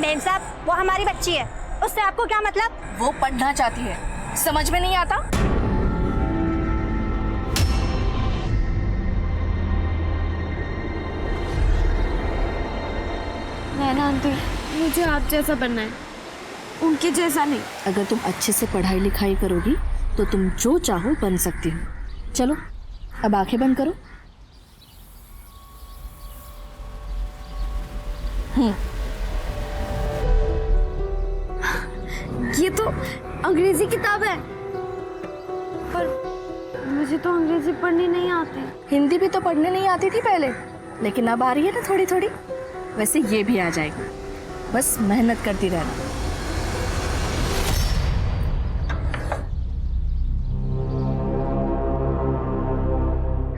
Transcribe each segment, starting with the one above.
Ma'am साहब, वो हमारी बच्ची है, उससे आपको क्या मतलब? वो पढ़ना चाहती है, समझ में नहीं आता? नैना आंटी, मुझे आप जैसा बनना है, उनके जैसा नहीं। अगर तुम अच्छे से पढ़ाई लिखाई करोगी तो तुम जो चाहो बन सकती हो। चलो अब आंखें बंद करो। ये तो अंग्रेजी किताब है, पर मुझे तो अंग्रेजी पढ़नी नहीं आती। हिंदी भी तो पढ़ने नहीं आती थी पहले, लेकिन अब आ रही है ना थोड़ी थोड़ी। वैसे ये भी आ जाएगी, बस मेहनत करती रहना।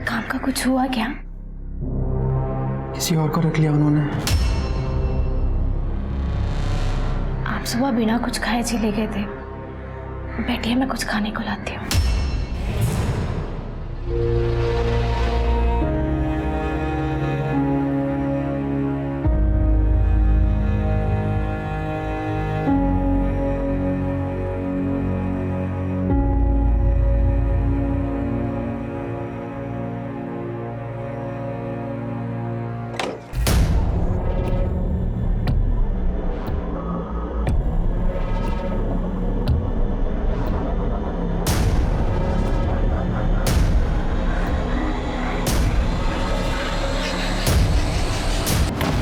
काम का कुछ हुआ क्या? किसी और को रख लिया उन्होंने। आप सुबह बिना कुछ खाए चले गए थे। बैठिए, मैं कुछ खाने को लाती हूँ।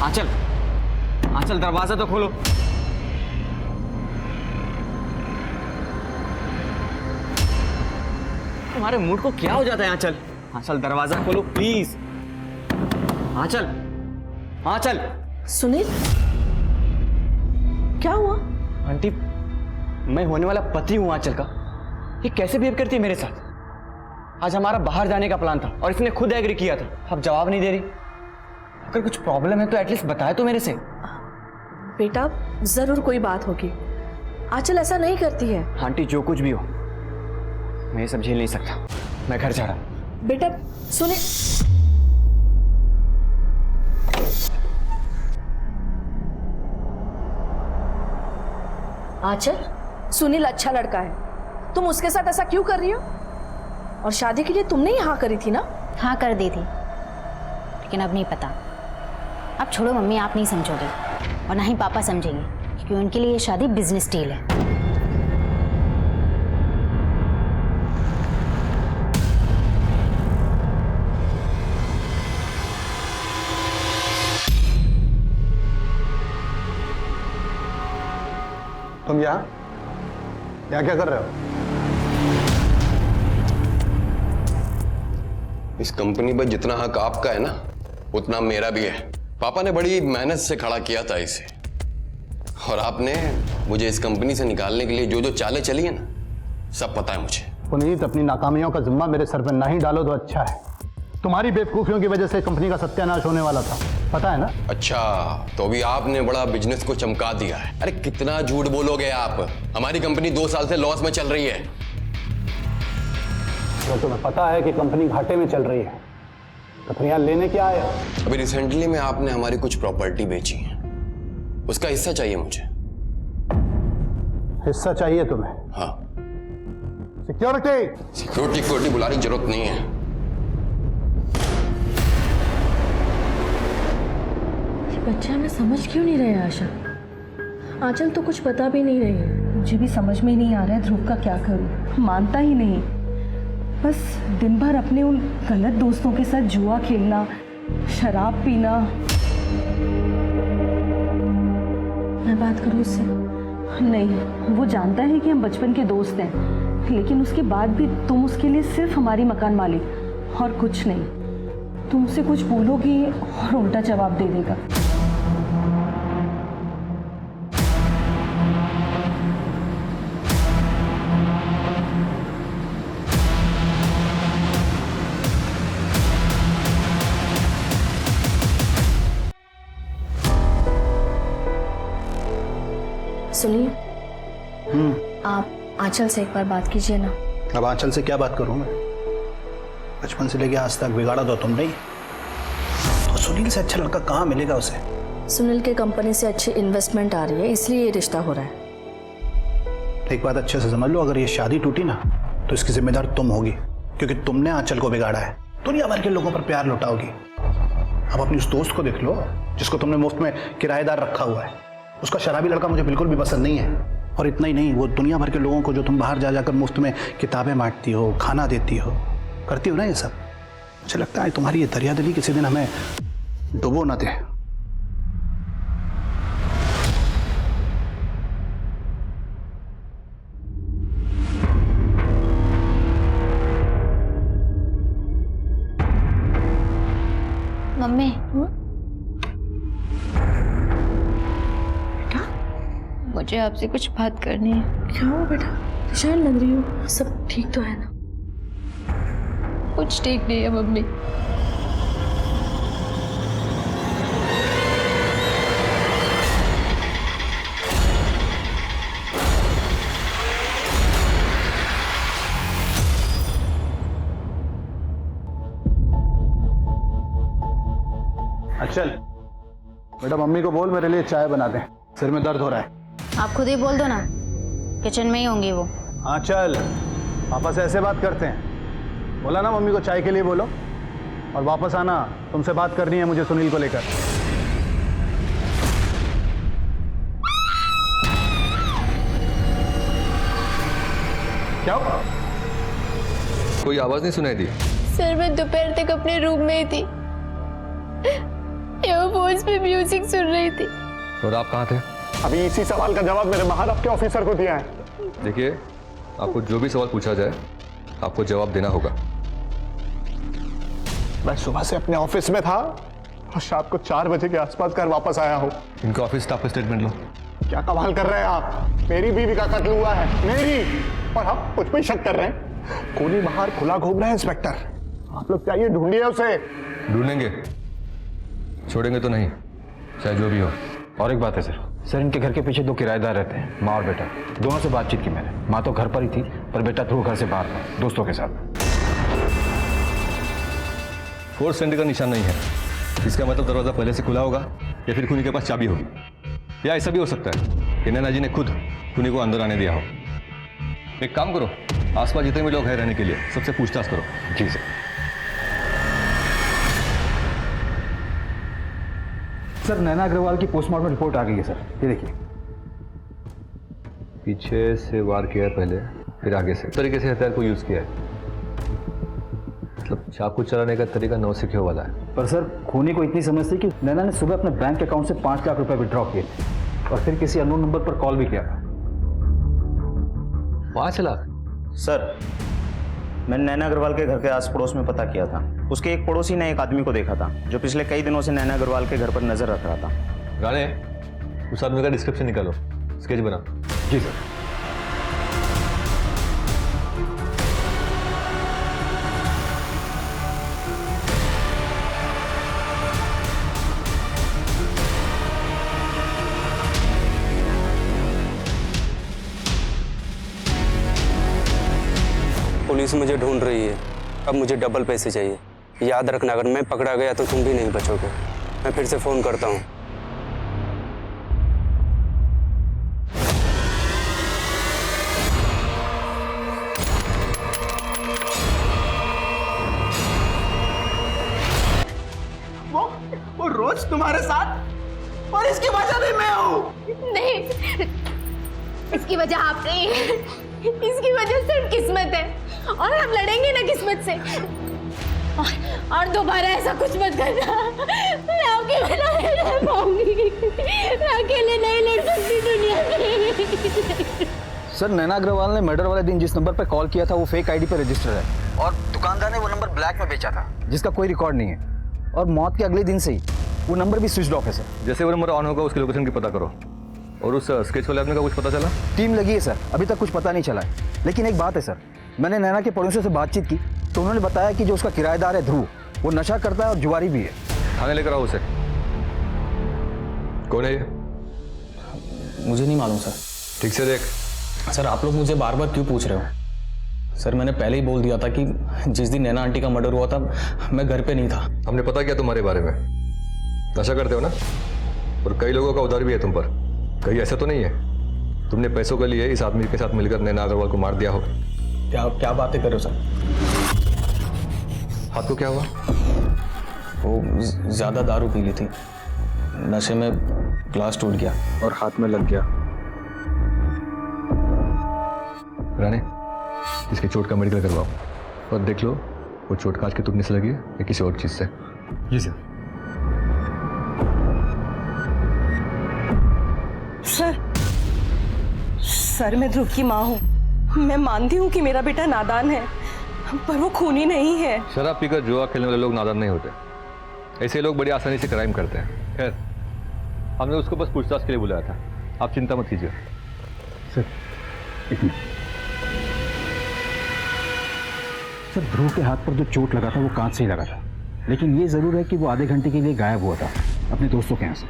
आंचल, आंचल दरवाजा तो खोलो। तुम्हारे मूड को क्या हो जाता है आंचल? आंचल दरवाजा खोलो प्लीज। आंचल, आंचल। सुनील, क्या हुआ? आंटी, मैं होने वाला पति हूं आंचल का। ये कैसे बिहेव करती है मेरे साथ? आज हमारा बाहर जाने का प्लान था और इसने खुद एग्री किया था। अब जवाब नहीं दे रही। अगर कुछ प्रॉब्लम है तो एटलीस्ट बताए तो मेरे से। बेटा, जरूर कोई बात होगी। आंचल ऐसा नहीं करती है। आंटी, जो कुछ भी हो, मैं ये सब झेल नहीं सकता। मैं घर जा रहा हूं। बेटा सुनील, आंचल, सुनील अच्छा लड़का है, तुम उसके साथ ऐसा क्यों कर रही हो? और शादी के लिए तुमने ही हाँ करी थी ना? हाँ कर दी थी, लेकिन अब नहीं पता। अब छोड़ो मम्मी, आप नहीं समझोगे और ना ही पापा समझेंगे, क्योंकि उनके लिए ये शादी बिजनेस डील है। तुम यहाँ क्या कर रहे हो? इस कंपनी पर जितना हक आपका है ना, उतना मेरा भी है। पापा ने बड़ी मेहनत से खड़ा किया था इसे, और आपने मुझे इस कंपनी से निकालने के लिए जो जो चालें चली है ना, सब पता है मुझे। पुनीत, अपनी नाकामियों का जिम्मा मेरे सर पर नहीं डालो तो अच्छा है। तुम्हारी बेवकूफियों की वजह से कंपनी का सत्यानाश होने वाला था, पता है ना? अच्छा, तो अभी आपने बड़ा बिजनेस को चमका दिया है। अरे कितना झूठ बोलोगे आप? हमारी कंपनी 2 साल से लॉस में चल रही है। तो तुम्हें पता है कि कंपनी घाटे में चल रही है, तो फिर यहाँ लेने क्या आए? अभी रिसेंटली में आपने हमारी कुछ प्रॉपर्टी बेची है, उसका हिस्सा चाहिए मुझे। हिस्सा चाहिए तुम्हें? हाँ। सिक्योरिटी बुलाने की जरूरत नहीं है। बच्चा मैं समझ क्यों नहीं रहे आशा? आंचल तो कुछ पता भी नहीं रही है। मुझे भी समझ में नहीं आ रहा है ध्रुव का क्या करूं। मानता ही नहीं, बस दिन भर अपने उन गलत दोस्तों के साथ जुआ खेलना, शराब पीना। मैं बात करूं उससे? नहीं, वो जानता है कि हम बचपन के दोस्त हैं, लेकिन उसके बाद भी तुम उसके लिए सिर्फ हमारी मकान मालिक और कुछ नहीं। तुम उसे कुछ बोलोगी और उल्टा जवाब दे देगा। सुनिए, आप आंचल से एक बार बात कीजिए ना। अब आंचल से क्या बात करूं मैं? बचपन से लेके आज तक बिगाड़ा तो तुम नहीं, तो सुनील से अच्छा लड़का कहाँ मिलेगा उसे? सुनील के कंपनी से अच्छी इन्वेस्टमेंट आ रही है, इसलिए ये रिश्ता हो रहा है। एक बात अच्छे से समझ लो, अगर ये शादी टूटी ना तो इसकी जिम्मेदार तुम होगी, क्योंकि तुमने आंचल को बिगाड़ा है। दुनिया भर के लोगों पर प्यार लुटाओगी। अब अपनी उस दोस्त को देख लो जिसको तुमने मुफ्त में किराएदार रखा हुआ है। उसका शराबी लड़का मुझे बिल्कुल भी पसंद नहीं है। और इतना ही नहीं, वो दुनिया भर के लोगों को जो तुम बाहर जा जाकर मुफ्त में किताबें बांटती हो, खाना देती हो, करती हो ना ये सब, मुझे लगता है तुम्हारी ये दरियादिली किसी दिन हमें डुबो ना दे। मम्मी मुझे आपसे कुछ बात करनी है। क्या हुआ बेटा? परेशान लग रही हो। सब ठीक तो है ना? कुछ ठीक नहीं है मम्मी। चल बेटा, मम्मी को बोल मेरे लिए चाय बना दे, सिर में दर्द हो रहा है। आप खुद ही बोल दो ना, किचन में ही होंगी वो। हाँ चल, पापा से ऐसे बात करते हैं। बोला ना मम्मी को चाय के लिए बोलो, और वापस आना, तुमसे बात करनी है मुझे सुनील को लेकर। क्या हुआ? कोई आवाज नहीं सुनाई दी? सर मैं दोपहर तक अपने रूम में ही थी, एयरफोन्स पे म्यूजिक सुन रही थी। और आप कहाँ थे? अभी इसी सवाल का जवाब मेरे बाहर आपके ऑफिसर को दिया है। देखिए, आपको जो भी सवाल पूछा जाए आपको जवाब देना होगा। मैं सुबह से अपने ऑफिस में था और शाम को 4 बजे के आसपास घर वापस आया हूँ। इनका ऑफिस स्टाफ का स्टेटमेंट लो। क्या कमाल कर रहे हैं आप? मेरी बीवी का कत्ल हुआ है, मेरी, और आप मुझ पे शक कर रहे हैं। कोनी बाहर खुला घूम रहे हैं इंस्पेक्टर, आप लोग चाहिए ढूंढिए उसे। ढूंढेंगे, छोड़ेंगे तो नहीं, चाहे जो भी हो। और एक बात है सर, इनके घर के पीछे 2 किराएदार रहते हैं, माँ और बेटा। दोनों से बातचीत की मैंने। माँ तो घर पर ही थी, पर बेटा थ्रू घर से बाहर था, दोस्तों के साथ। फोर्स सेंटर का निशान नहीं है, इसका मतलब दरवाजा पहले से खुला होगा या फिर खूनी के पास चाबी होगी, या ऐसा भी हो सकता है कि नैना जी ने खुद खूनी को अंदर आने दिया हो। एक काम करो, आसपास जितने भी लोग हैं रहने के लिए, सबसे पूछताछ करो। जी सर। सर नैना अग्रवाल की पोस्टमार्टम रिपोर्ट आ गई है सर, ये देखिए। पीछे से वार किया है पहले, फिर आगे से। तरीके से हथियार को यूज किया है, मतलब चाकू चलाने का तरीका नौसिखियों वाला है। पर सर खूनी को इतनी समझ थी कि नैना ने सुबह अपने बैंक अकाउंट से 5 लाख रुपए विड्रॉ किए और फिर किसी अननोन नंबर पर कॉल भी किया था। 5 लाख? सर मैंने नैना अग्रवाल के घर के आस पड़ोस में पता किया था। उसके एक पड़ोसी ने एक आदमी को देखा था जो पिछले कई दिनों से नैना अग्रवाल के घर पर नजर रख रहा था। गाने, उस आदमी का डिस्क्रिप्शन निकालो, स्केच बना। जी सर। पुलिस मुझे ढूंढ रही है, अब मुझे डबल पैसे चाहिए। याद रखना, अगर मैं पकड़ा गया तो तुम भी नहीं बचोगे। मैं फिर से फोन करता हूँ। वो रोज तुम्हारे साथ, और इसकी वजह भी मैं हूँ। नहीं, इसकी वजह आप नहीं है, इसकी वजह सिर्फ किस्मत है, और हम लड़ेंगे ना किस्मत से। और दोबारा ऐसा कुछ मत करना, मैं आपके बिना नहीं रह पाऊंगी, मैं अकेले नहीं लड़ सकती दुनिया में। सर नैना अग्रवाल ने मर्डर वाले दिन जिस नंबर पर कॉल किया था वो फेक आईडी पर रजिस्टर है, और दुकानदार ने वो नंबर ब्लैक में बेचा था जिसका कोई रिकॉर्ड नहीं है, और मौत के अगले दिन से ही वो नंबर भी स्विच ऑफ है सर। जैसे वो नंबर ऑन होगा उसकी लोकेशन की पता करो। और उस स्केच वाले आदमी का कुछ पता चला? टीम लगी है सर, अभी तक कुछ पता नहीं चला है। लेकिन एक बात है सर, मैंने नैना के पड़ोसियों से बातचीत की तो उन्होंने बताया कि जो उसका किराएदार है ध्रुव, वो नशा करता है और जुआरी भी है। थाने लेकर आओ उसे। कौन है ये? मुझे नहीं मालूम सर। ठीक से देख। सर आप लोग मुझे बार बार क्यों पूछ रहे हो? सर मैंने पहले ही बोल दिया था कि जिस दिन नैना आंटी का मर्डर हुआ था मैं घर पे नहीं था। हमने पता किया तुम्हारे बारे में, नशा करते हो ना? और कई लोगों का उधार भी है तुम पर। कहीं ऐसा तो नहीं है तुमने पैसों के लिए इस आदमी के साथ मिलकर नैना अग्रवाल को मार दिया हो? क्या क्या बातें कर रहे हो सर? हाथ को क्या हुआ? वो ज़्यादा दारू पी ली थी, नशे में ग्लास टूट गया और हाथ में लग गया। राणे, इसके चोट का मेडिकल करवाओ और देख लो वो चोट कांच के टूटने से लगी है या किसी और चीज से। जी सर। सर मैं ध्रुव की माँ हूँ। मैं मानती हूँ कि मेरा बेटा नादान है, पर वो खूनी नहीं है। शराब पीकर जुआ खेलने वाले लोग नादान नहीं होते। ऐसे लोग बड़ी आसानी से क्राइम करते हैं। खैर, हमने उसको बस पूछताछ के लिए बुलाया था, आप चिंता मत कीजिए। सर एक मिनट। सर ध्रुव के हाथ पर जो चोट लगा था वो कांच से ही लगा था, लेकिन ये जरूर है कि वो आधे घंटे के लिए गायब हुआ था अपने दोस्तों के यहाँ से।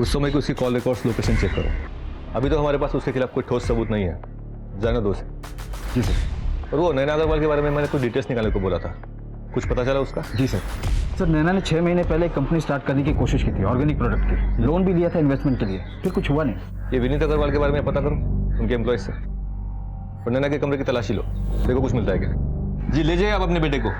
उस समय की उसकी कॉल रिकॉर्ड्स लोकेशन चेक करो। अभी तो हमारे पास उसके खिलाफ कोई ठोस सबूत नहीं है, जाने दो उसे। जी सर। और वो नैना अग्रवाल के बारे में मैंने कुछ डिटेल्स निकालने को बोला था, कुछ पता चला उसका? जी सर। सर नैना ने 6 महीने पहले एक कंपनी स्टार्ट करने की कोशिश की थी, ऑर्गेनिक प्रोडक्ट की। लोन भी लिया था इन्वेस्टमेंट के लिए, फिर कुछ हुआ नहीं। ये विनीत अग्रवाल के बारे में पता करो उनके एम्प्लॉयज से, और नैना के कमरे की तलाशी लो, देखो कुछ मिलता है क्या। जी ले जाइए आप अपने बेटे को।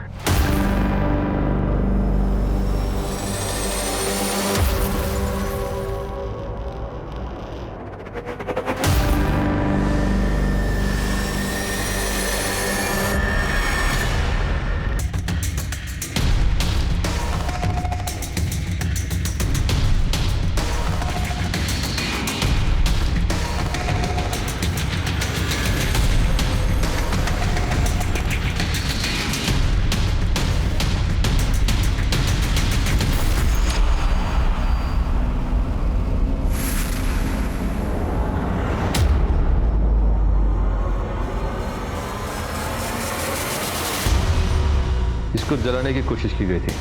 इसको जलाने की कोशिश की गई थी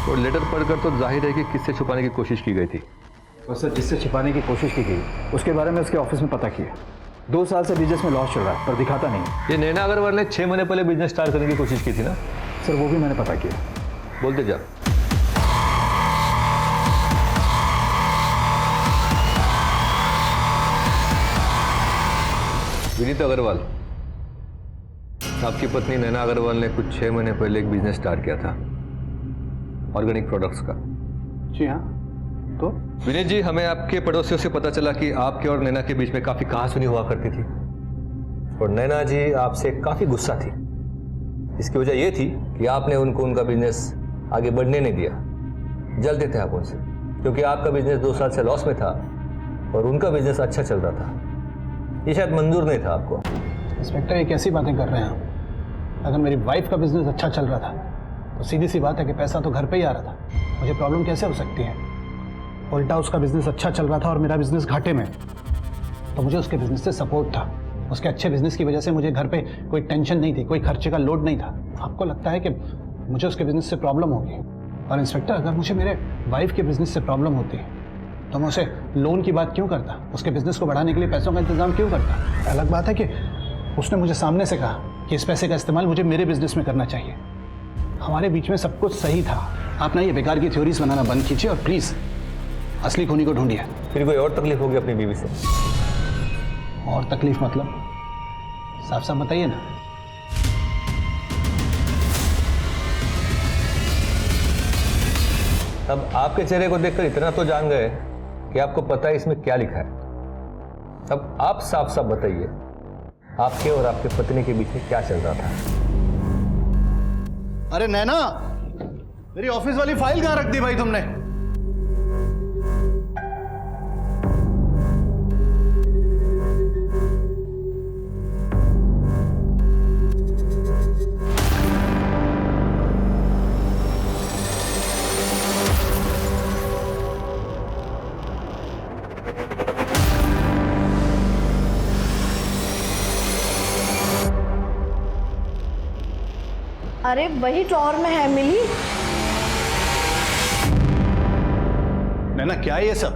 और लेटर पढ़कर तो जाहिर है कि किससे छुपाने की कोशिश की गई थी। और सर जिससे छिपाने की कोशिश की गई उसके बारे में उसके ऑफिस में पता किया। 2 साल से बिजनेस में लॉस चल रहा है पर दिखाता नहीं। ये नैना अग्रवाल ने 6 महीने पहले बिजनेस स्टार्ट करने की कोशिश की थी ना? सर वो भी मैंने पता किया। बोलते जा। विनीत अग्रवाल, आपकी पत्नी नैना अग्रवाल ने कुछ 6 महीने पहले एक बिजनेस स्टार्ट किया था ऑर्गेनिक प्रोडक्ट्स का। जी हाँ। तो विनीत जी, हमें आपके पड़ोसियों से पता चला कि आपके और नैना के बीच में काफी कहासुनी हुआ करती थी और नैना जी आपसे काफी गुस्सा थी। इसकी वजह यह थी कि आपने उनको उनका बिजनेस आगे बढ़ने नहीं दिया। जलते थे आप उनसे क्योंकि आपका बिजनेस 2 साल से लॉस में था और उनका बिजनेस अच्छा चल रहा था। ये शायद मंजूर नहीं था आपको। इंस्पेक्टर ये कैसी बातें कर रहे हैं आप? अगर मेरी वाइफ का बिजनेस अच्छा चल रहा था तो सीधी सी बात है कि पैसा तो घर पे ही आ रहा था, मुझे प्रॉब्लम कैसे हो सकती है? उल्टा उसका बिजनेस अच्छा चल रहा था और मेरा बिजनेस घाटे में, तो मुझे उसके बिजनेस से सपोर्ट था। उसके अच्छे बिजनेस की वजह से मुझे घर पे कोई टेंशन नहीं थी, कोई खर्चे का लोड नहीं था। आपको लगता है कि मुझे उसके बिजनेस से प्रॉब्लम होगी? और इंस्पेक्टर, अगर मुझे मेरे वाइफ के बिजनेस से प्रॉब्लम होती तो मैं उसे लोन की बात क्यों करता? उसके बिजनेस को बढ़ाने के लिए पैसों का इंतजाम क्यों करता? अलग बात है कि उसने मुझे सामने से कहा कि इस पैसे का इस्तेमाल मुझे मेरे बिजनेस में करना चाहिए। हमारे बीच में सब कुछ सही था। आप ना ये बेकार की थ्योरीज बनाना बंद कीजिए और प्लीज असली खूनी को ढूंढिए। फिर कोई और तकलीफ होगी अपनी बीवी से? और तकलीफ मतलब? साफ साफ बताइए ना। अब आपके चेहरे को देखकर इतना तो जान गए कि आपको पता है इसमें क्या लिखा है। अब आप साफ साफ बताइए आपके और आपके पत्नी के बीच में क्या चल रहा था? अरे नैना, मेरी ऑफिस वाली फाइल कहाँ रख दी भाई तुमने? अरे वही ड्रॉअर में है, मिली। नैना क्या है ये सब?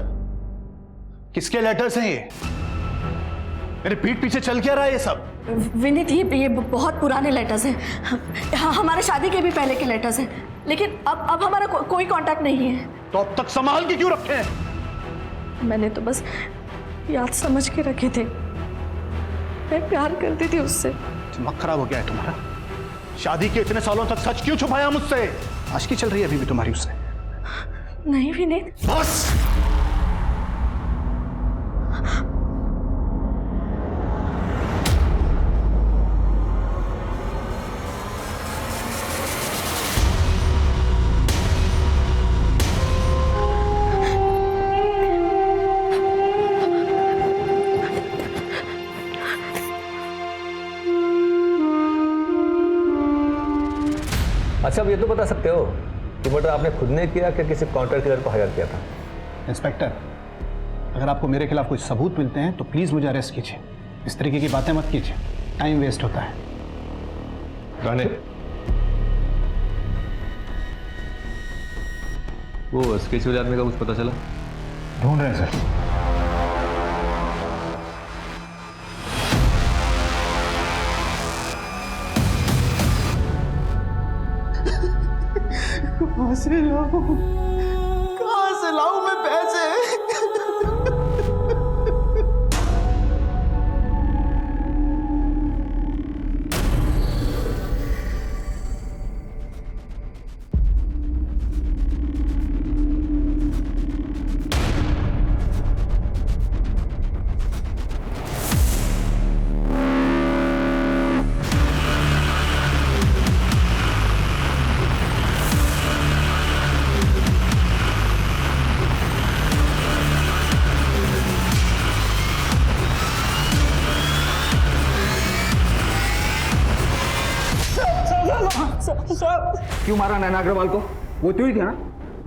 किसके लेटर्स हैं ये? मेरे पीठ पीछे चल क्या रहा है ये सब? विनीत ये बहुत पुराने लेटर्स हैं। हाँ, हमारे शादी के भी पहले के लेटर्स हैं, लेकिन अब हमारा कोई कांटेक्ट नहीं है। तो अब तक संभाल के क्यों रखे हैं? मैंने तो बस याद समझ के रखे थे। मैं प्यार करती थी उससे। दिमाग खराब हो गया है तुम्हारा? शादी के इतने सालों तक सच क्यों छुपाया मुझसे? आशिकी चल रही है अभी भी तुम्हारी उससे? नहीं विनीत। बस अच्छा, अब ये तो बता सकते हो कि मर्डर आपने खुद ने किया कि किसी कॉन्ट्रैक्ट किलर को हायर किया था? इंस्पेक्टर, अगर आपको मेरे खिलाफ कुछ सबूत मिलते हैं तो प्लीज मुझे अरेस्ट कीजिए। इस तरीके की बातें मत कीजिए, टाइम वेस्ट होता है। राणे, वो स्केच वाले आदमी का कुछ पता चला? ढूंढ रहे हैं सर। कहां से लाऊं मैं पैसे? क्यों मारा नैना अग्रवाल को? वो तू ही था ना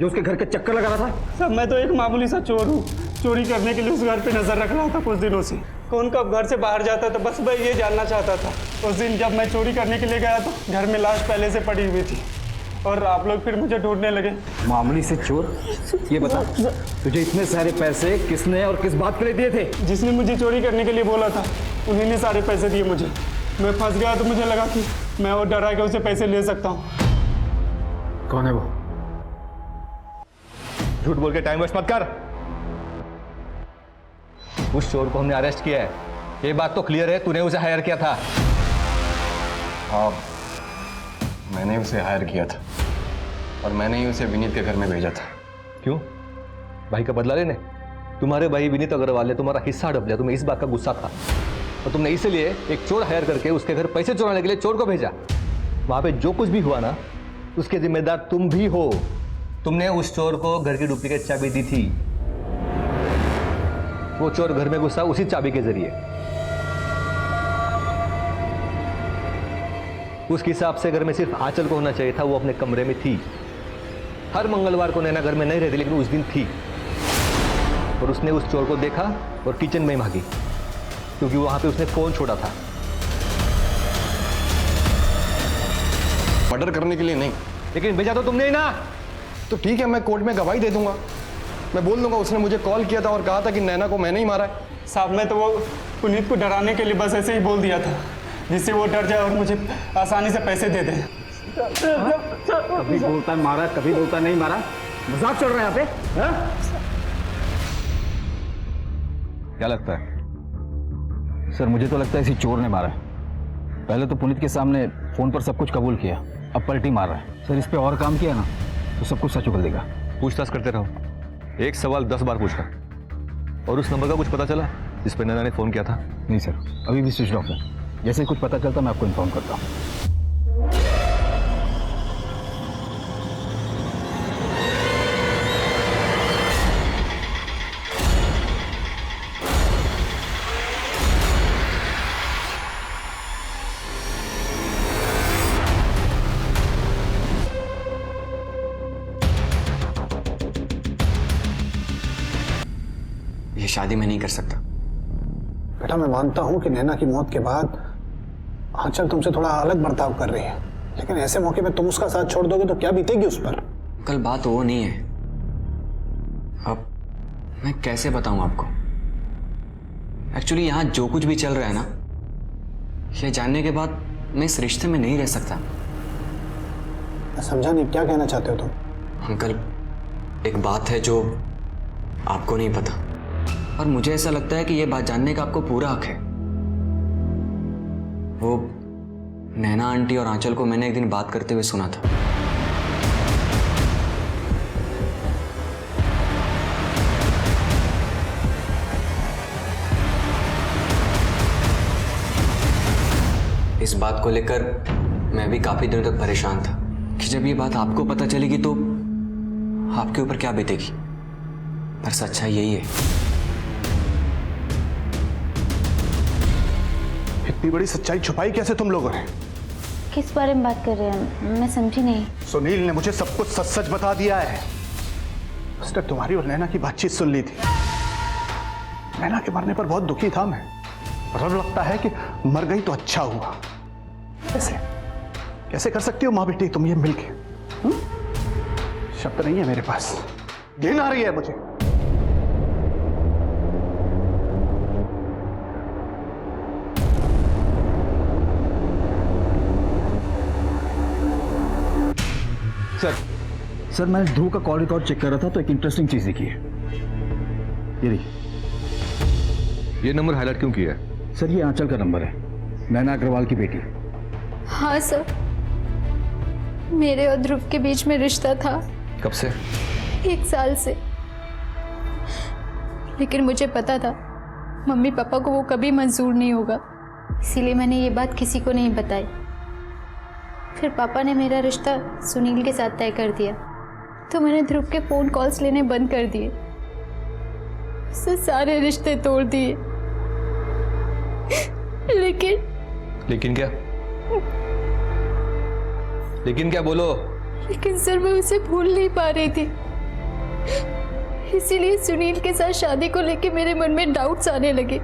जो उसके घर के चक्कर लगा रहा था? सर, मैं तो एक मामूली सा चोर हूँ। चोरी करने के लिए उस घर पे नजर रख रहा था कुछ दिनों से। कौन कब घर से बाहर जाता था, बस मैं ये जानना चाहता था। उस दिन जब मैं चोरी करने के लिए गया तो घर में लाश पहले से पड़ी हुई थी और आप लोग फिर मुझे ढूंढने लगे। मामूली से चोर? ये बता, तुझे इतने सारे पैसे किसने और किस बात के लिए दिए थे? जिसने मुझे चोरी करने के लिए बोला था उन्हीं ने सारे पैसे दिए मुझे। मैं फंस गया तो मुझे लगा कि मैं और डरा के उसे पैसे ले सकता हूँ। कौन है वो? झूठ बोल के टाइम वेस्ट मत कर। उस चोर को हमने अरेस्ट किया है, ये बात तो क्लियर है। तूने उसे हायर किया था। हाँ, मैंने उसे हायर किया था और मैंने ही उसे विनीत के घर में भेजा था। क्यों? भाई का बदला लेने? तुम्हारे भाई विनीत अग्रवाल ने तुम्हारा हिस्सा हड़प लिया, तुम्हें इस बात का गुस्सा था और तुमने इसलिए एक चोर हायर करके उसके घर पैसे चुराने के लिए चोर को भेजा। वहां पे जो कुछ भी हुआ ना, उसके जिम्मेदार तुम भी हो। तुमने उस चोर को घर की डुप्लीकेट चाबी दी थी। वो चोर घर में घुसा उसी चाबी के जरिए। उसके हिसाब से घर में सिर्फ आंचल को होना चाहिए था, वो अपने कमरे में थी। हर मंगलवार को नैना घर में नहीं रहती, लेकिन उस दिन थी और उसने उस चोर को देखा और किचन में भागी, क्योंकि वहां पे उसने फोन छोड़ा था। मर्डर करने के लिए नहीं। लेकिन भेजा तो तुमने ही ना। तो ठीक है, मैं कोर्ट में गवाही दे दूंगा। मैं बोल दूंगा उसने मुझे कॉल किया था और कहा था कि नैना को मैंने ही मारा है। साहब, मैं तो वो पुनीत को डराने के लिए बस ऐसे ही बोल दिया था, जिससे वो डर जाए और मुझे आसानी से पैसे दे दे। कभी बोलता मारा, कभी बोलता नहीं मारा। मजाक चल रहा है यहाँ पे? हाँ? क्या लगता है? सर, मुझे तो लगता है इसी चोर ने मारा है। पहले तो पुनीत के सामने फोन पर सब कुछ कबूल किया, अब पलटी मार रहा है। सर, इस पे और काम किया ना तो सब कुछ सच उगल देगा। पूछताछ करते रहो, एक सवाल 10 बार पूछना। और उस नंबर का कुछ पता चला जिस पर नैना ने फोन किया था? नहीं सर, अभी भी स्विच ऑफ है। जैसे ही कुछ पता चलता मैं आपको इन्फॉर्म करता हूँ। ये शादी मैं नहीं कर सकता। बेटा, मैं मानता हूं कि नैना की मौत के बाद आंचल तुमसे थोड़ा अलग बर्ताव कर रही है, लेकिन ऐसे मौके पे तुम उसका साथ छोड़ दोगे तो क्या बीतेगी उस पर? कल बात वो नहीं है। अब मैं कैसे बताऊं आपको? एक्चुअली यहाँ जो कुछ भी चल रहा है ना, ये जानने के बाद मैं इस रिश्ते में नहीं रह सकता। मैं समझा नहीं, क्या कहना चाहते हो तुम? अंकल, एक बात है जो आपको नहीं पता, और मुझे ऐसा लगता है कि ये बात जानने का आपको पूरा हक है। वो नैना आंटी और आंचल को मैंने एक दिन बात करते हुए सुना था। इस बात को लेकर मैं भी काफी दिनों तक परेशान था कि जब ये बात आपको पता चलेगी तो आपके ऊपर क्या बीतेगी। पर सच्चाई यही है। इतनी बड़ी सच्चाई छुपाई कैसे तुम लोगों ने? किस बारे में बात कर रहे हैं? मैं समझी नहीं। सुनील ने मुझे सब कुछ सच सच बता दिया है। उसने तुम्हारी और नैना की बातचीत सुन ली थी। नैना के मरने पर बहुत दुखी था मैं, और अब लगता है कि मर गई तो अच्छा हुआ। कैसे कैसे कर सकती हो माँ बेटी तुम ये मिलके? शब्द नहीं है मेरे पास, घिन आ रही है मुझे। सर मैं ध्रुव का कॉल रिकॉर्ड चेक कर रहा था तो एक इंटरेस्टिंग चीज दिखी है। ये देखिए। ये नंबर हाईलाइट क्यों किया है? सर ये आंचल का नंबर है, नैना अग्रवाल की बेटी। हाँ सर, मेरे और ध्रुव के बीच में रिश्ता था। कब से? 1 साल से। लेकिन मुझे पता था मम्मी पापा को वो कभी मंजूर नहीं होगा, इसीलिए मैंने ये बात किसी को नहीं बताई। फिर पापा ने मेरा रिश्ता सुनील के साथ तय कर दिया, तो मैंने ध्रुव के फ़ोन कॉल्स लेने बंद कर दिए, उससे सारे रिश्ते तोड़ दिए। लेकिन क्या? लेकिन क्या बोलो? लेकिन सर मैं उसे भूल नहीं पा रही थी, इसीलिए सुनील के साथ शादी को लेके मेरे मन में डाउट्स आने लगे।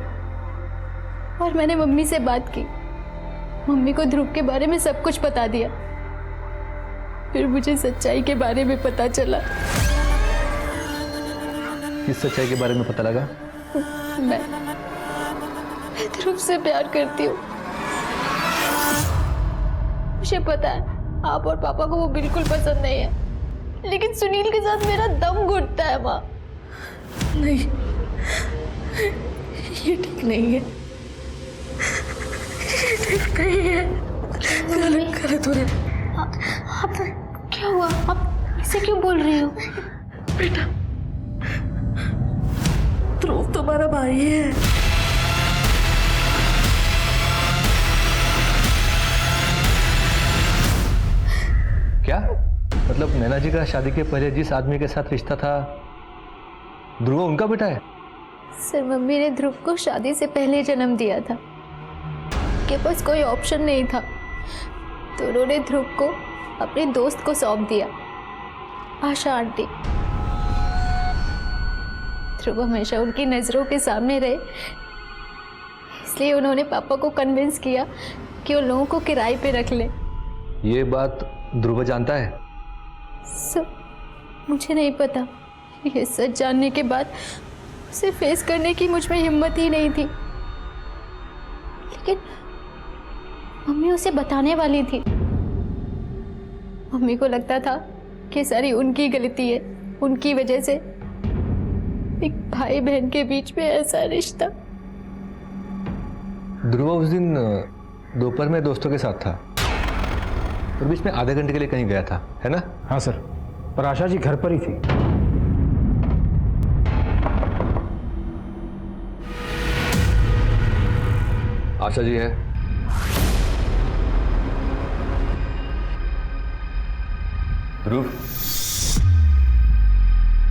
और मैंने मम्मी से बात की, मम्मी को ध्रुव के बारे में सब कुछ बता दिया। फिर मुझे सच्चाई के बारे में पता चला। किस सच्चाई के बारे में पता लगा? मैं ध्रुव से प्यार करती हूँ। मुझे पता है आप और पापा को वो बिल्कुल पसंद नहीं है, लेकिन सुनील के साथ मेरा दम घुटता है माँ। नहीं, ये ठीक नहीं है, ठीक नहीं है, गलत हो रहा है। आप क्या हुआ? आप इसे क्यों बोल रही हो? बेटा, ध्रुव तुम्हारा भाई है। क्या मतलब नैना जी का शादी के पहले जिस आदमी के साथ रिश्ता था ध्रुव उनका बेटा है? सर मम्मी ने ध्रुव को शादी से पहले जन्म दिया था, के पास कोई ऑप्शन नहीं था, तो उन्होंने ध्रुव को अपने दोस्त को सौंप दिया, आशा आंटी। ध्रुव हमेशा उनकी नज़रों के सामने रहे, इसलिए उन्होंने पापा को कन्विंस किया कि उन लोगों को किराए पे रख ले। ये बात ध्रुव जानता है? सर मुझे नहीं पता, ये सच जानने के बाद उसे फेस करने की मुझ में हिम्मत ही नहीं थी, लेकिन मम्मी उसे बताने वाली थी। मम्मी को लगता था कि सारी उनकी गलती है, उनकी वजह से एक भाई बहन के बीच में ऐसा रिश्ता। ध्रुव उस दिन दोपहर में दोस्तों के साथ था और बीच में आधे घंटे के लिए कहीं गया था, है ना? हाँ सर, पर आशा जी घर पर ही थी। आशा जी है? ध्रुव,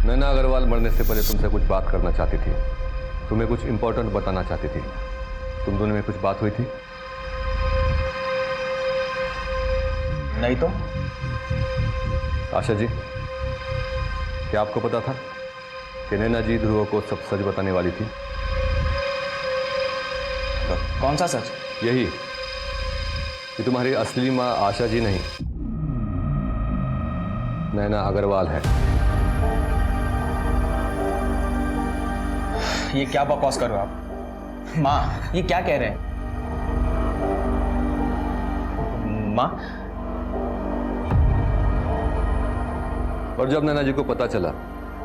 नैना अग्रवाल मरने से पहले तुमसे कुछ बात करना चाहती थी, तुम्हें कुछ इंपॉर्टेंट बताना चाहती थी। तुम दोनों में कुछ बात हुई थी? नहीं तो? आशा जी, क्या आपको पता था कि नैना जी ध्रुव को सब सच बताने वाली थी? कौन सा सच? यही कि तुम्हारी असली माँ आशा जी नहीं, नैना अग्रवाल है। ये क्या बकवास कर रहे हो आप? माँ ये क्या कह रहे हैं? माँ, और जब नैना जी को पता चला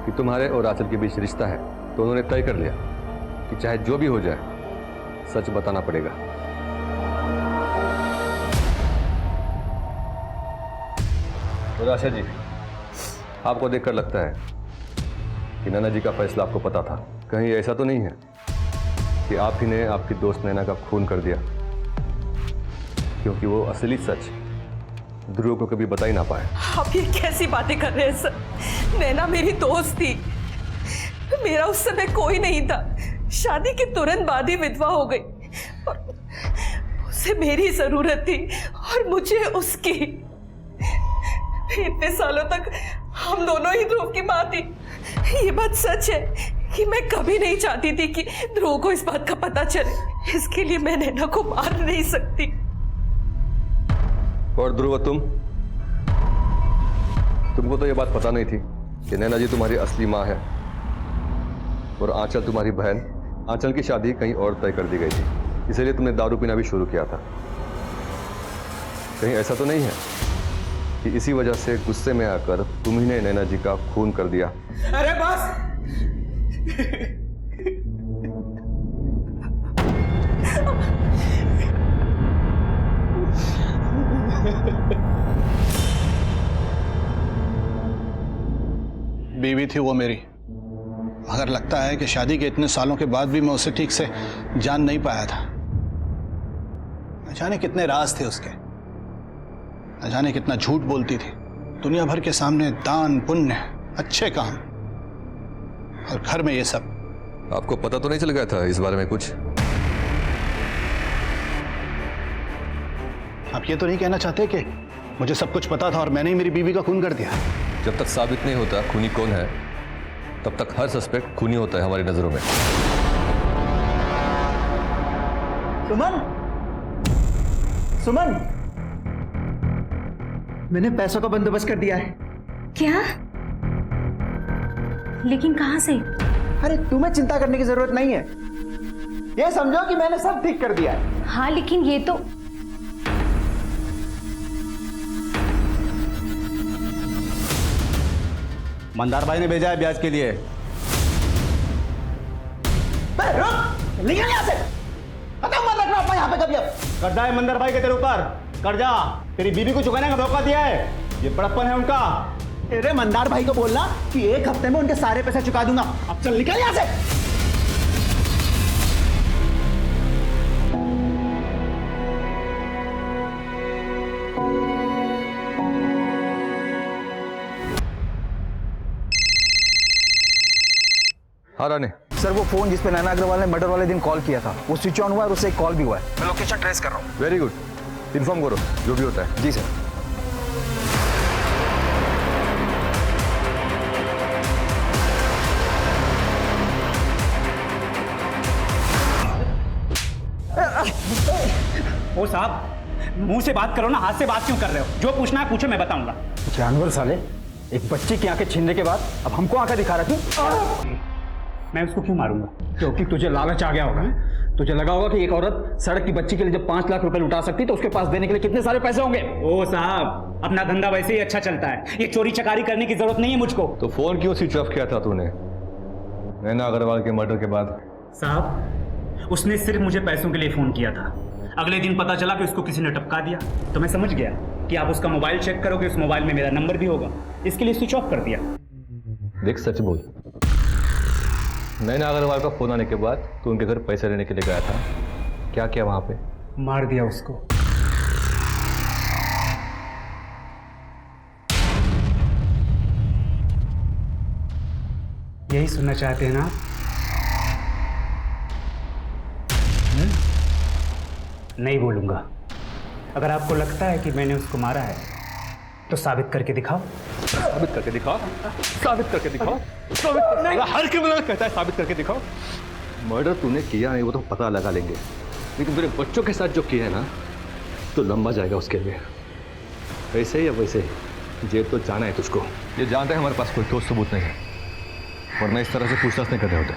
कि तुम्हारे और आंचल के बीच रिश्ता है तो उन्होंने तय कर लिया कि चाहे जो भी हो जाए सच बताना पड़ेगा। और आशा जी, आपको देखकर लगता है कि नैना जी का फैसला आपको पता था। कहीं ऐसा तो नहीं है कि आप ही ने आपकी दोस्त नैना का खून कर दिया? क्योंकि वो असली सच ध्रुव को कभी बता ही ना पाए। आप ये कैसी बातें कर रहे हैं सर? नैना मेरी दोस्त थी, मेरा उस समय कोई नहीं था। शादी के तुरंत बाद ही विधवा हो गई और उसे मेरी जरूरत थी और मुझे उसकी। इतने सालों तक हम दोनों ही ध्रुव की माँ थी। ये बात सच है कि मैं कभी नहीं चाहती थी कि ध्रुव को इस बात का पता चले। इसके लिए मैं नैना को मार नहीं सकती। और ध्रुव, तुमको तो ये बात पता नहीं थी कि नैना जी तुम्हारी असली माँ है और आंचल तुम्हारी बहन। आंचल की शादी कहीं और तय कर दी गई थी, इसलिए तुमने दारू पीना भी शुरू किया था। कहीं ऐसा तो नहीं है कि इसी वजह से गुस्से में आकर तुम ही ने नैना जी का खून कर दिया? अरे बस, बीवी थी वो मेरी, मगर लगता है कि शादी के इतने सालों के बाद भी मैं उसे ठीक से जान नहीं पाया था। न जाने कितने राज थे उसके, न जाने कितना झूठ बोलती थी दुनिया भर के सामने। दान पुण्य, अच्छे काम, और घर में ये सब। आपको पता तो नहीं चल गया था इस बारे में कुछ? आप ये तो नहीं कहना चाहते कि मुझे सब कुछ पता था और मैंने ही मेरी बीवी का खून कर दिया? जब तक साबित नहीं होता खूनी कौन है, तब तक हर सस्पेक्ट खूनी होता है हमारी नजरों में। सुमन, सुमन, मैंने पैसों का बंदोबस्त कर दिया है। क्या? लेकिन कहां से? अरे तुम्हें चिंता करने की जरूरत नहीं है। ये समझो कि मैंने सब ठीक कर दिया है। हाँ, लेकिन ये तो मंदार भाई ने भेजा है ब्याज के लिए। निकल यहाँ से, खत्म मत रखना अपना यहाँ पे कभी। अब कर्जा है मंदार भाई के तेरे ऊपर, कर्जा तेरी बीवी को चुकाने का मौका दिया है, ये बड़प्पन है उनका। अरे मंदार भाई को बोलना कि 1 हफ्ते में उनके सारे पैसे चुका दूंगा। अब चल निकल यहाँ से। हाँ राने। सर वो फोन जिस पे नैना अग्रवाल ने मर्डर वाले दिन कॉल किया था वो स्विच ऑन हुआ है और उससे एक कॉल भी हुआ है। मैं लोकेशन ट्रेस कर रहा हूँ। वेरी गुड, इन्फॉर्म करो जो भी होता है। जी सर। ओ साहब, मुंह से बात करो ना, हाथ से बात क्यों कर रहे हो? जो पूछना है पूछो, मैं बताऊंगा। जानवर साले, एक बच्ची की आंखें छीनने के बाद अब हमको आंखें दिखा रहा तू। मैं उसको क्यों मारूंगा? क्योंकि तुझे लालच आ गया होगा। तुझे लगा होगा कि एक औरत सड़क की बच्ची के लिए जब 5 लाख रुपए लुटा सकती तो उसके पास देने के लिए कितने सारे पैसे होंगे। ओ साहब, अपना धंधा वैसे ही अच्छा चलता है, ये चोरी चकारी करने की जरूरत नहीं है मुझको। तो फोन क्यों स्विच ऑफ किया था तूने नैना अग्रवाल के मर्डर के बाद? साहब, उसने सिर्फ मुझे पैसों के लिए फोन किया था। अगले दिन पता चला कि उसको किसी ने टपका दिया, तो मैं समझ गया कि आप उसका मोबाइल चेक करोगे, उस मोबाइल में मेरा नंबर भी होगा, इसके लिए स्विच ऑफ कर दिया। देख सच बोल, नैना अग्रवाल का फोन आने के बाद तू उनके घर पैसे लेने के लिए गया था, क्या किया वहां पे? मार दिया उसको। यही सुनना चाहते हैं ना? नहीं बोलूंगा। अगर आपको लगता है कि मैंने उसको मारा है तो साबित करके दिखाओ। साबित करके दिखाओ, साबित करके दिखाओ, साबित करके। हर क्रिमिनल कहता है साबित करके दिखाओ। मर्डर तूने किया नहीं वो तो पता लगा लेंगे, लेकिन तेरे बच्चों के साथ जो किया है ना, तो लंबा जाएगा उसके लिए। वैसे ही या वैसे ही जेल तो जाना है तुझको। ये जानते हैं हमारे पास कोई ठोस सबूत नहीं है, वरना इस तरह से पूछताछ नहीं कर रहे होते।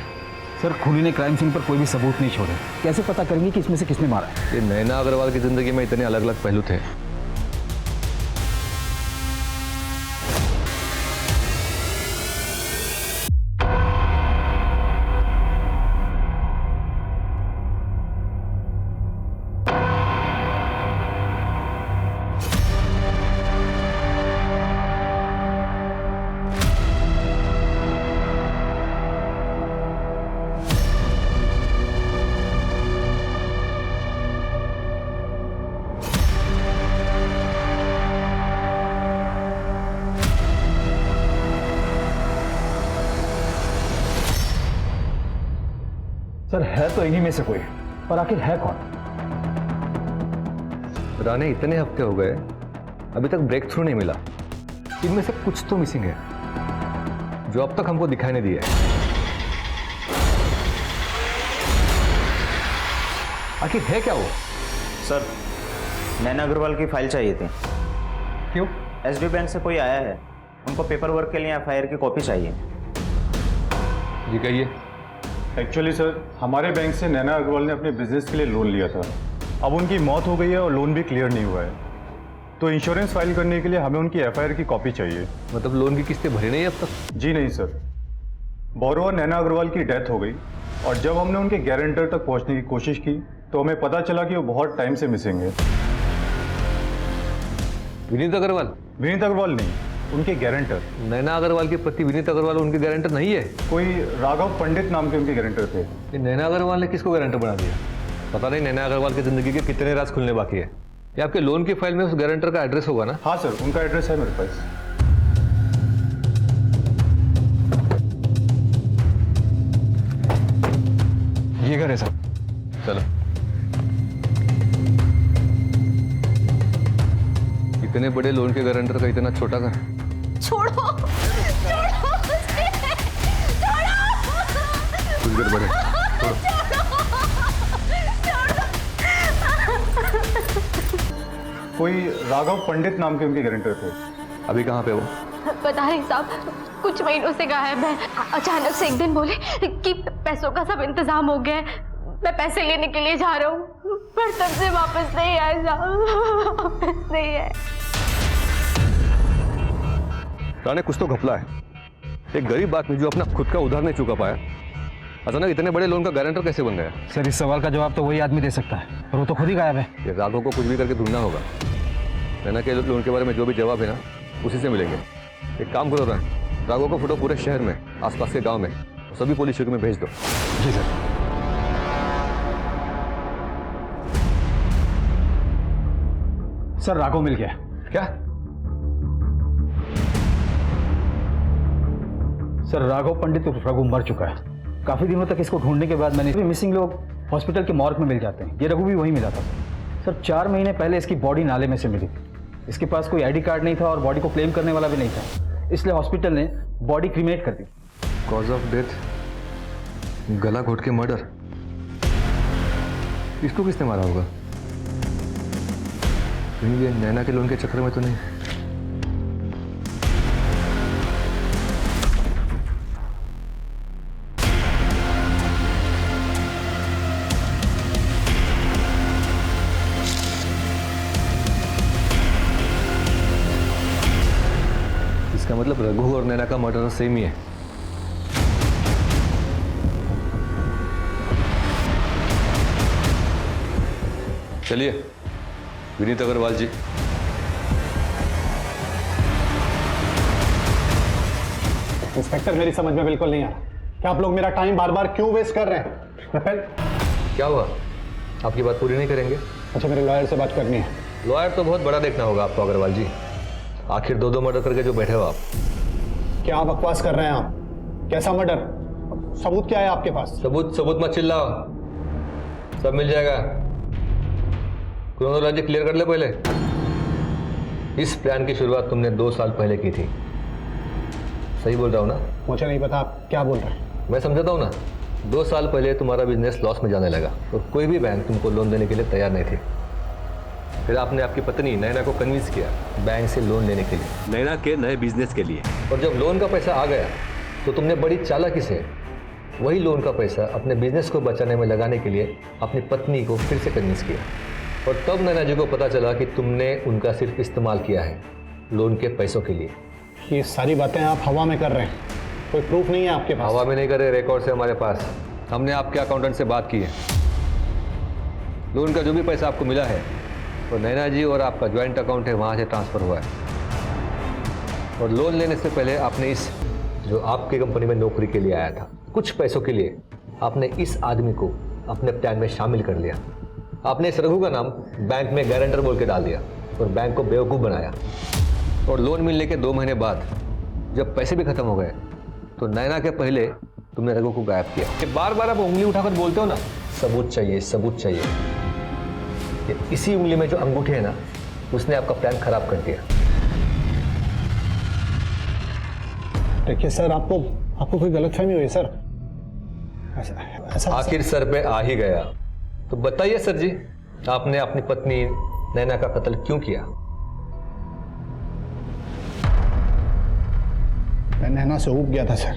सर खूनी ने क्राइम सीन पर कोई भी सबूत नहीं छोड़े, कैसे पता करेंगे कि इसमें से किसने मारा है? ये नैना अग्रवाल की जिंदगी में इतने अलग अलग पहलू थे। सर है तो इन्हीं में से कोई, पर आखिर है कौन? राणे इतने हफ्ते हो गए, अभी तक ब्रेक थ्रू नहीं मिला। इनमें से कुछ तो मिसिंग है जो अब तक हमको दिखाई नहीं दिया है। आखिर है क्या वो? सर नैना अग्रवाल की फाइल चाहिए थी। क्यों? एसडी बैंक से कोई आया है, उनको पेपर वर्क के लिए एफआईआर की कॉपी चाहिए। जी कहिए। एक्चुअली सर हमारे बैंक से नैना अग्रवाल ने अपने बिजनेस के लिए लोन लिया था। अब उनकी मौत हो गई है और लोन भी क्लियर नहीं हुआ है, तो इंश्योरेंस फाइल करने के लिए हमें उनकी एफआईआर की कॉपी चाहिए। मतलब लोन की किस्तें भरी नहीं अब तक? जी नहीं सर, बोरोवर नैना अग्रवाल की डेथ हो गई और जब हमने उनके गारंटर तक पहुंचने की कोशिश की तो हमें पता चला कि वो बहुत टाइम से मिसिंग है। विनीत अग्रवाल? विनीत अग्रवाल नहीं, उनके गारंटर। नैना अग्रवाल के पति विनीत अग्रवाल उनके गारंटर नहीं है? कोई राघव पंडित नाम के उनके गारंटर थे। ये नैना अग्रवाल ने किसको गारंटर बना दिया? पता नहीं नैना अग्रवाल की जिंदगी के कितने राज खुलने बाकी है। ये आपके लोन की फाइल में उस गारंटर का एड्रेस होगा ना? हाँ सर, उनका एड्रेस है मेरे पास। ये घर है सर। चलो। इतने बड़े लोन के गारंटर का इतना छोटा घर? छोड़ो छोड़ो मुझे, छोड़ो। कुछ गड़बड़ है। कोई राघव पंडित नाम के उनके गारंटर थे। अभी कहाँ पे वो? पता नहीं साहब, कुछ महीनों से गायब है। अचानक से एक दिन बोले कि पैसों का सब इंतजाम हो गया है, मैं पैसे लेने के लिए जा रहा हूँ, पर तब से वापस नहीं आए साहब, वापस नहीं आए। राणे कुछ तो घपला है। एक गरीब आदमी जो अपना खुद का उधार नहीं चुका पाया, अचानक इतने बड़े लोन का गारंटर कैसे बन गया? सर इस सवाल का जवाब तो वही आदमी दे सकता है, पर वो तो खुद ही गायब है। ये राघव को कुछ भी करके ढूंढना होगा। नैना के लोन के बारे में जो भी जवाब है ना, उसी से मिलेंगे। एक काम करो राघव का फोटो पूरे शहर में, आसपास के गांव में, सभी पुलिस चौकी में भेज दो। जी सर। सर राघव मिल गया। क्या? सर राघव पंडित उर्फ रघु मर चुका है। काफी दिनों तक इसको ढूंढने के बाद मैंने मिसिंग लोग हॉस्पिटल के मॉर्ग में मिल जाते हैं, ये रघु भी वहीं मिला था। सर 4 महीने पहले इसकी बॉडी नाले में से मिली थी। इसके पास कोई आईडी कार्ड नहीं था और बॉडी को क्लेम करने वाला भी नहीं था, इसलिए हॉस्पिटल ने बॉडी क्रीमेट कर दी। कॉज ऑफ डेथ गला घोट के मर्डर। इसको किसने मारा होगा? कहीं ये नैना के लोन के चक्कर में तो नहीं? इसका मतलब रघु और नैना का मर्डर सेम ही है। चलिए विनीत अग्रवाल जी। इंस्पेक्टर मेरी समझ में बिल्कुल नहीं आ रहा कि आप लोग मेरा टाइम बार बार क्यों वेस्ट कर रहे हैं। क्या हुआ? आपकी बात पूरी नहीं करेंगे? अच्छा मेरे लॉयर से बात करनी है। लॉयर तो बहुत बड़ा देखना होगा आपको अग्रवाल जी। आखिर 2 मर्डर करके जो बैठे हो आप। क्या बकवास कर रहे हैं आप? कैसा मर्डर? सबूत क्या है आपके पास? सबूत मत चिल्लाओ, सब मिल जाएगा। क्रोनोलॉजी क्लियर कर ले पहले। इस प्लान की शुरुआत तुमने 2 साल पहले की थी, सही बोल रहा हूँ ना? मुझे नहीं पता आप क्या बोल रहे हैं। मैं समझाता हूँ ना। 2 साल पहले तुम्हारा बिजनेस लॉस में जाने लगा और कोई भी बैंक तुमको लोन देने के लिए तैयार नहीं थी। फिर आपने आपकी पत्नी नैना को कन्विंस किया बैंक से लोन लेने के लिए, नैना के नए बिजनेस के लिए। और जब लोन का पैसा आ गया तो तुमने बड़ी चालाकी से वही लोन का पैसा अपने बिजनेस को बचाने में लगाने के लिए अपनी पत्नी को फिर से कन्विंस किया। और तब नैना जी को पता चला कि तुमने उनका सिर्फ इस्तेमाल किया है लोन के पैसों के लिए। ये सारी बातें आप हवा में कर रहे हैं, कोई प्रूफ नहीं है आपके पास? हवा में नहीं करे, रिकॉर्ड से हमारे पास। हमने आपके अकाउंटेंट से बात की है। लोन का जो भी पैसा आपको मिला है वो नैना जी और आपका ज्वाइंट अकाउंट है, वहाँ से ट्रांसफ़र हुआ है। और लोन लेने से पहले आपने इस जो आपकी कंपनी में नौकरी के लिए आया था, कुछ पैसों के लिए आपने इस आदमी को अपने प्लान में शामिल कर लिया। आपने इस रघु का नाम बैंक में गारंटर बोल के डाल दिया और बैंक को बेवकूफ़ बनाया। और लोन मिलने के 2 महीने बाद जब पैसे भी खत्म हो गए तो नैना के पहले तुमने रघु को गायब किया। कि बार बार आप उंगली उठाकर बोलते हो ना, सबूत चाहिए, सबूत चाहिए। ये इसी उंगली में जो अंगूठी है ना, उसने आपका प्लान खराब कर दिया। देखिए सर, आपको कोई गलतफहमी हुई सर? ऐसा आखिर सर पे आ ही गया तो बताइए सर जी, आपने अपनी पत्नी नैना का कत्ल क्यों किया? मैं नैना से ऊब गया था सर,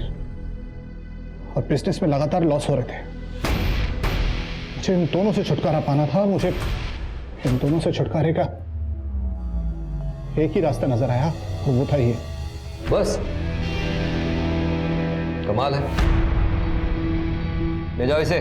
और बिजनेस में लगातार लॉस हो रहे थे। मुझे इन दोनों से छुटकारा पाना था। मुझे इन दोनों से छुटकारे का एक ही रास्ता नजर आया, और वो था ये। बस? कमाल है। ले जाओ इसे।